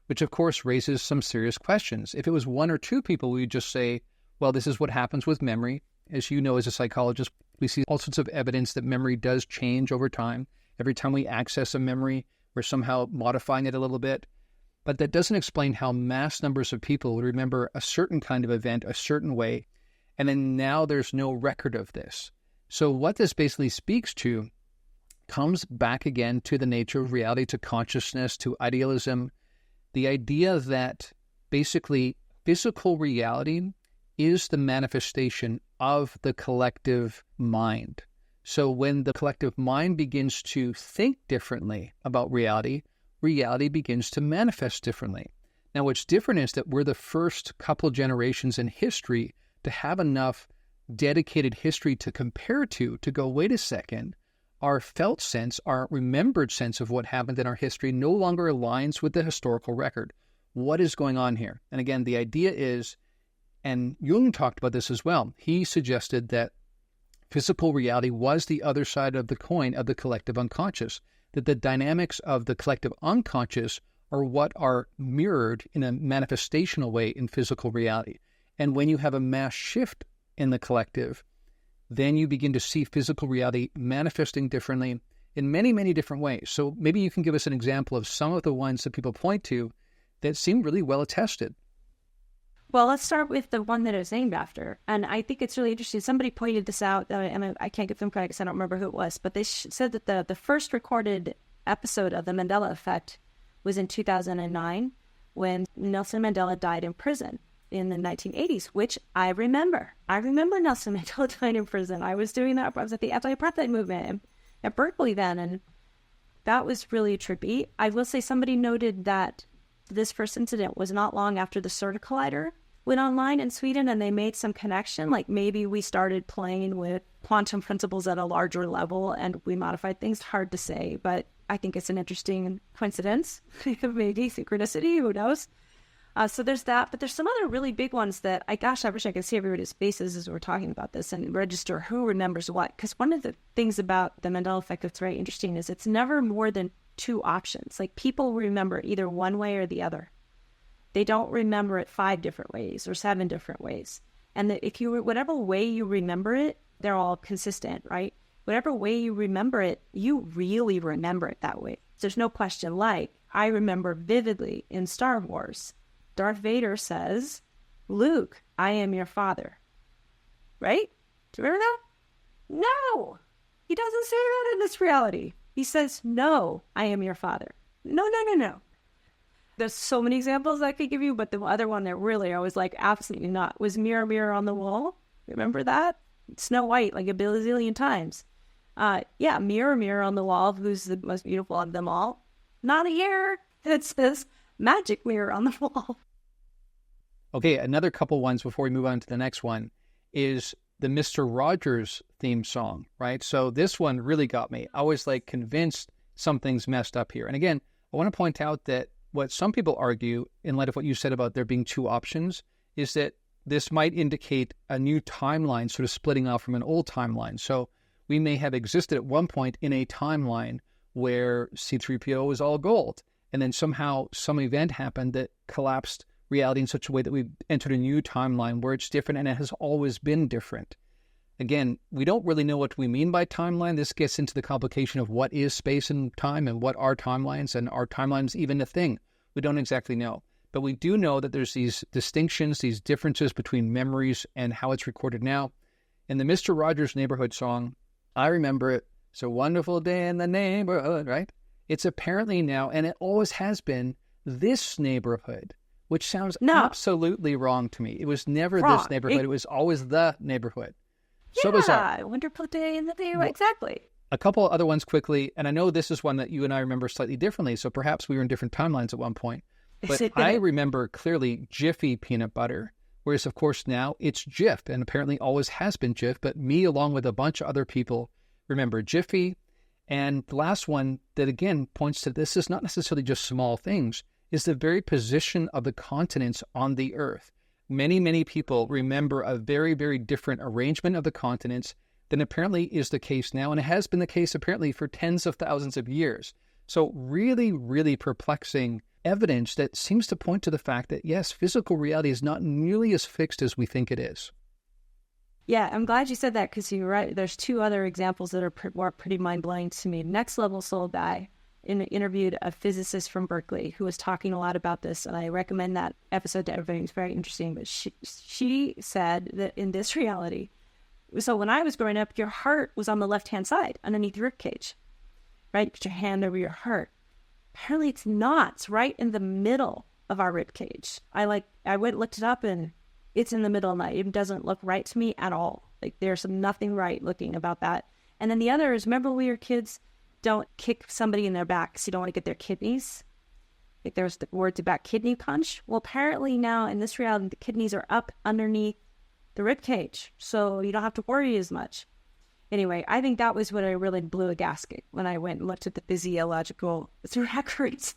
which of course raises some serious questions. If it was one or two people, we would just say, well, this is what happens with memory. As you know, as a psychologist, we see all sorts of evidence that memory does change over time. Every time we access a memory, we're somehow modifying it a little bit. But that doesn't explain how mass numbers of people would remember a certain kind of event a certain way, and then now there's no record of this. So what this basically speaks to comes back again to the nature of reality, to consciousness, to idealism, the idea that basically physical reality is the manifestation of the collective mind. So when the collective mind begins to think differently about reality, reality begins to manifest differently. Now, what's different is that we're the first couple generations in history to have enough dedicated history to compare to go, wait a second, our felt sense, our remembered sense of what happened in our history no longer aligns with the historical record. What is going on here? And again, the idea is, and Jung talked about this as well, he suggested that physical reality was the other side of the coin of the collective unconscious, that the dynamics of the collective unconscious are what are mirrored in a manifestational way in physical reality. And when you have a mass shift in the collective, then you begin to see physical reality manifesting differently in many, many different ways. So maybe you can give us an example of some of the ones that people point to that seem really well attested. Well, let's start with the one that it's named after. And I think it's really interesting. Somebody pointed this out, and I can't get them correct because I don't remember who it was, but they said that the first recorded episode of the Mandela effect was in 2009 when Nelson Mandela died in prison in the 1980s, which I remember. I remember Nelson Mandela died in prison. I was doing that. I was at the anti-apartheid movement at Berkeley then, and that was really trippy. I will say somebody noted that this first incident was not long after the CERTA Collider went online in Sweden, and they made some connection. Like maybe we started playing with quantum principles at a larger level and we modified things. Hard to say, but I think it's an interesting coincidence. Maybe synchronicity, who knows? So there's that, but there's some other really big ones that I wish I could see everybody's faces as we're talking about this and register who remembers what. Because one of the things about the Mandela effect that's very interesting is it's never more than two options. Like people remember either one way or the other. They don't remember it 5 different ways or 7 different ways. And if you, whatever way you remember it, they're all consistent, right? Whatever way you remember it, you really remember it that way. There's no question. Like I remember vividly in Star Wars, Darth Vader says, "Luke, I am your father." Right? Do you remember that? No, he doesn't say that in this reality. He says, "No, I am your father." No, no, no, no. There's so many examples I could give you, but the other one that really I was like, absolutely not, was Mirror, Mirror on the Wall. Remember that? Snow White, like a bazillion times. Yeah, Mirror, Mirror on the Wall, who's the most beautiful of them all? Not here. It says magic mirror on the wall. Okay, another couple ones before we move on to the next one is the Mr. Rogers theme song, right? So this one really got me. I was like convinced something's messed up here. And again, I want to point out that what some people argue, in light of what you said about there being 2 options, is that this might indicate a new timeline sort of splitting off from an old timeline. So we may have existed at one point in a timeline where C-3PO was all gold, and then somehow some event happened that collapsed reality in such a way that we've entered a new timeline where it's different and it has always been different. Again, we don't really know what we mean by timeline. This gets into the complication of what is space and time and what are timelines, and are timelines even a thing? We don't exactly know. But we do know that there's these distinctions, these differences between memories and how it's recorded now. In the Mr. Rogers Neighborhood song, I remember it. It's a wonderful day in the neighborhood, right? It's apparently now, and it always has been, this neighborhood, which sounds absolutely wrong to me. It was never this neighborhood. It was always the neighborhood. So bizarre. Wonderful day in the neighborhood. Exactly. A couple other ones quickly, and I know this is one that you and I remember slightly differently, so perhaps we were in different timelines at one point. But I remember clearly Jiffy peanut butter, whereas of course now it's Jif, and apparently always has been Jif, but me along with a bunch of other people remember Jiffy. And the last one that again points to this is not necessarily just small things, is the very position of the continents on the Earth. Many, many people remember a very, very different arrangement of the continents than apparently is the case now, and it has been the case apparently for tens of thousands of years. So really, really perplexing evidence that seems to point to the fact that, yes, physical reality is not nearly as fixed as we think it is. Yeah, I'm glad you said that, because you're right. There's 2 other examples that are pretty mind-blowing to me. Next Level Soul Guy interviewed a physicist from Berkeley who was talking a lot about this, and I recommend that episode to everybody. It's very interesting. But she said that in this reality, so when I was growing up, your heart was on the left-hand side underneath your ribcage, right? Put your hand over your heart. Apparently it's not. It's right in the middle of our ribcage. I went and looked it up, and it's in the middle, and it doesn't look right to me at all. Like there's nothing right looking about that. And then the other is, remember when we were kids, don't kick somebody in their back because you don't want to get their kidneys. Like there's the words about kidney punch. Well, apparently now in this reality, the kidneys are up underneath the rib cage, so you don't have to worry as much. Anyway, I think that was when I really blew a gasket, when I went and looked at the physiological records.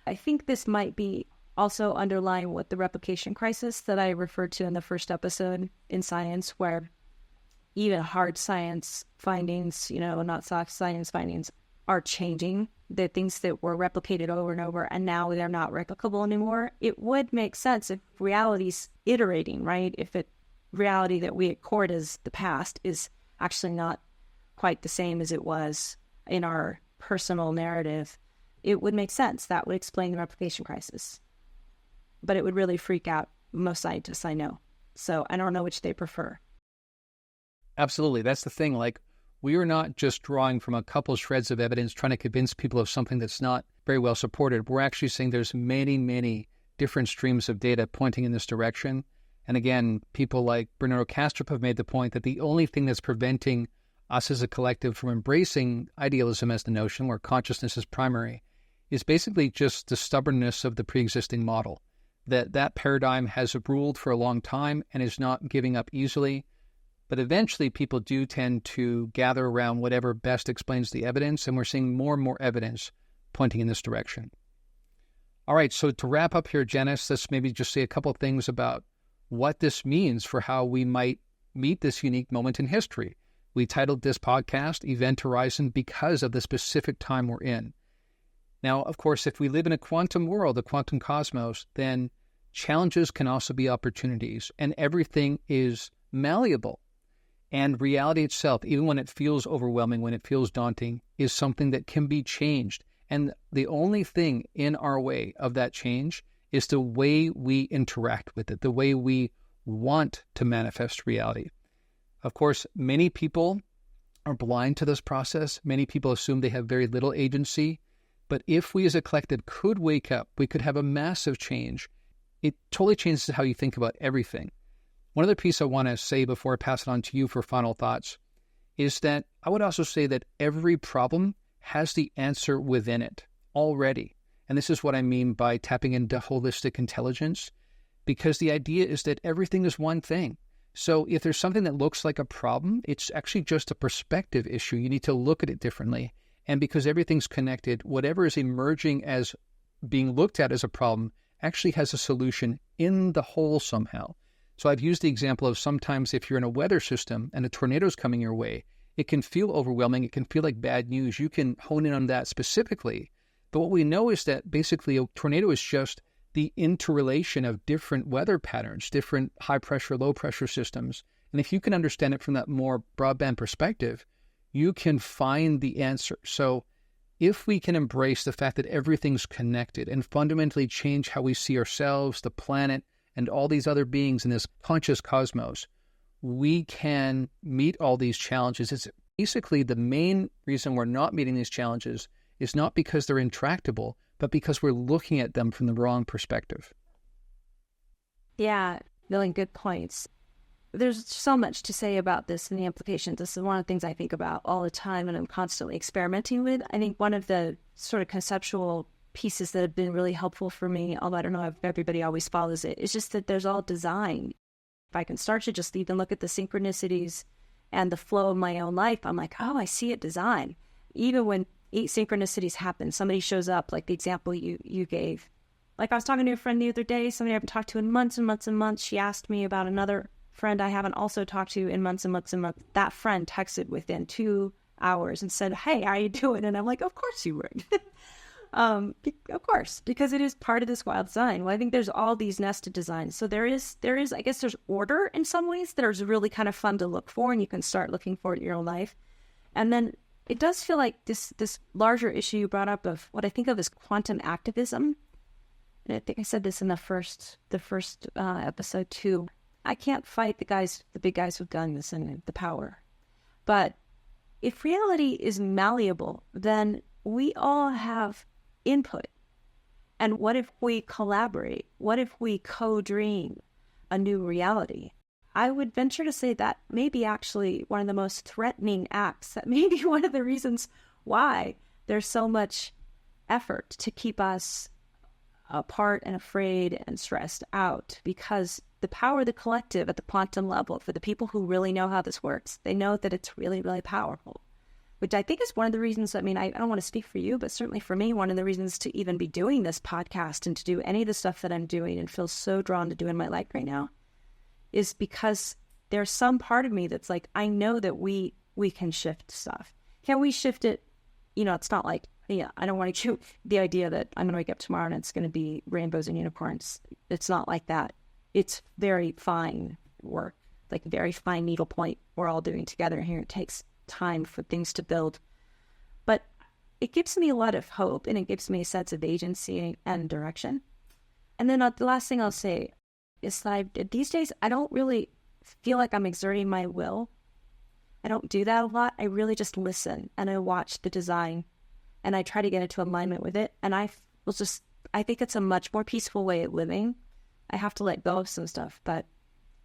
I think this might be also underlying what the replication crisis that I referred to in the first episode in Science, where even hard science findings, not soft science findings, are changing. The things that were replicated over and over, and now they're not replicable anymore. It would make sense if reality's iterating, right? If reality that we accord as the past is actually not quite the same as it was in our personal narrative, it would make sense. That would explain the replication crisis. But it would really freak out most scientists I know. So I don't know which they prefer. Absolutely. That's the thing. Like, we are not just drawing from a couple shreds of evidence trying to convince people of something that's not very well supported. We're actually saying there's many, many different streams of data pointing in this direction. And again, people like Bernardo Kastrup have made the point that the only thing that's preventing us as a collective from embracing idealism as the notion where consciousness is primary is basically just the stubbornness of the pre-existing model, that paradigm has ruled for a long time and is not giving up easily. But eventually people do tend to gather around whatever best explains the evidence, and we're seeing more and more evidence pointing in this direction. All right, so to wrap up here, Janice, let's maybe just say a couple of things about what this means for how we might meet this unique moment in history. We titled this podcast Event Horizon because of the specific time we're in. Now, of course, if we live in a quantum world, a quantum cosmos, then challenges can also be opportunities, and everything is malleable. And reality itself, even when it feels overwhelming, when it feels daunting, is something that can be changed. And the only thing in our way of that change is the way we interact with it, the way we want to manifest reality. Of course, many people are blind to this process. Many people assume they have very little agency. But if we as a collective could wake up, we could have a massive change. It totally changes how you think about everything. One other piece I want to say before I pass it on to you for final thoughts is that I would also say that every problem has the answer within it already. And this is what I mean by tapping into holistic intelligence, because the idea is that everything is one thing. So if there's something that looks like a problem, it's actually just a perspective issue. You need to look at it differently. And because everything's connected, whatever is emerging as being looked at as a problem actually has a solution in the whole somehow. So I've used the example of sometimes if you're in a weather system and a tornado is coming your way, it can feel overwhelming. It can feel like bad news. You can hone in on that specifically. But what we know is that basically a tornado is just the interrelation of different weather patterns, different high pressure, low pressure systems. And if you can understand it from that more broadband perspective, you can find the answer. So if we can embrace the fact that everything's connected and fundamentally change how we see ourselves, the planet, and all these other beings in this conscious cosmos, we can meet all these challenges. It's basically the main reason we're not meeting these challenges is not because they're intractable, but because we're looking at them from the wrong perspective. Yeah, really good points. There's so much to say about this and the implications. This is one of the things I think about all the time and I'm constantly experimenting with. I think one of the sort of conceptual pieces that have been really helpful for me, although I don't know if everybody always follows it, is just that there's all design. If I can start to just even look at the synchronicities and the flow of my own life, I'm like, oh, I see it design. Even when synchronicities happen, somebody shows up, like the example you gave. Like I was talking to a friend the other day, somebody I haven't talked to in months and months and months. She asked me about another friend I haven't also talked to in months and months and months. That friend texted within 2 hours and said, hey, how are you doing? And I'm like, of course you would. Of course, because it is part of this wild design. Well, I think there's all these nested designs. So there is, I guess there's order in some ways that is really kind of fun to look for, and you can start looking for it in your own life. And then it does feel like this larger issue you brought up of what I think of as quantum activism. And I think I said this in the first episode too. I can't fight the big guys with guns and the power. But if reality is malleable, then we all have input. And what if we collaborate? What if we co-dream a new reality? I would venture to say that may be actually one of the most threatening acts. That may be one of the reasons why there's so much effort to keep us apart and afraid and stressed out, because the power of the collective at the quantum level, for the people who really know how this works, they know that it's really, really powerful, which I think is one of the reasons. I mean, I don't want to speak for you, but certainly for me, one of the reasons to even be doing this podcast and to do any of the stuff that I'm doing and feel so drawn to do in my life right now is because there's some part of me that's like, I know that we can shift stuff. Can we shift it? You know, it's not like, yeah, I don't want to shoot the idea that I'm going to wake up tomorrow and it's going to be rainbows and unicorns. It's not like that. It's very fine work, like very fine needlepoint we're all doing together here. It takes time for things to build. But it gives me a lot of hope, and it gives me a sense of agency and direction. And then the last thing I'll say is that these days I don't really feel like I'm exerting my will. I don't do that a lot. I really just listen and I watch the design and I try to get into alignment with it. And I think it's a much more peaceful way of living. I have to let go of some stuff, but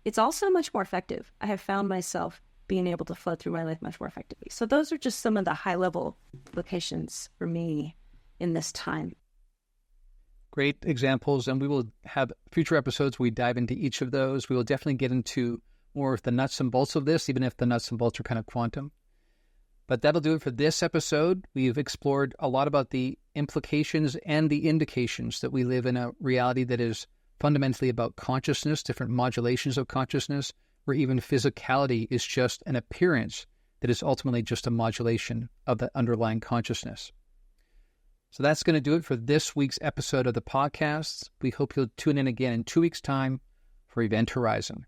it's also much more effective. I have found myself being able to flow through my life much more effectively. So those are just some of the high level implications for me in this time. Great examples, and we will have future episodes where we dive into each of those. We will definitely get into more of the nuts and bolts of this, even if the nuts and bolts are kind of quantum. But that'll do it for this episode. We've explored a lot about the implications and the indications that we live in a reality that is fundamentally about consciousness, different modulations of consciousness, where even physicality is just an appearance that is ultimately just a modulation of the underlying consciousness. So that's going to do it for this week's episode of the podcast. We hope you'll tune in again in 2 weeks' time for Event Horizon.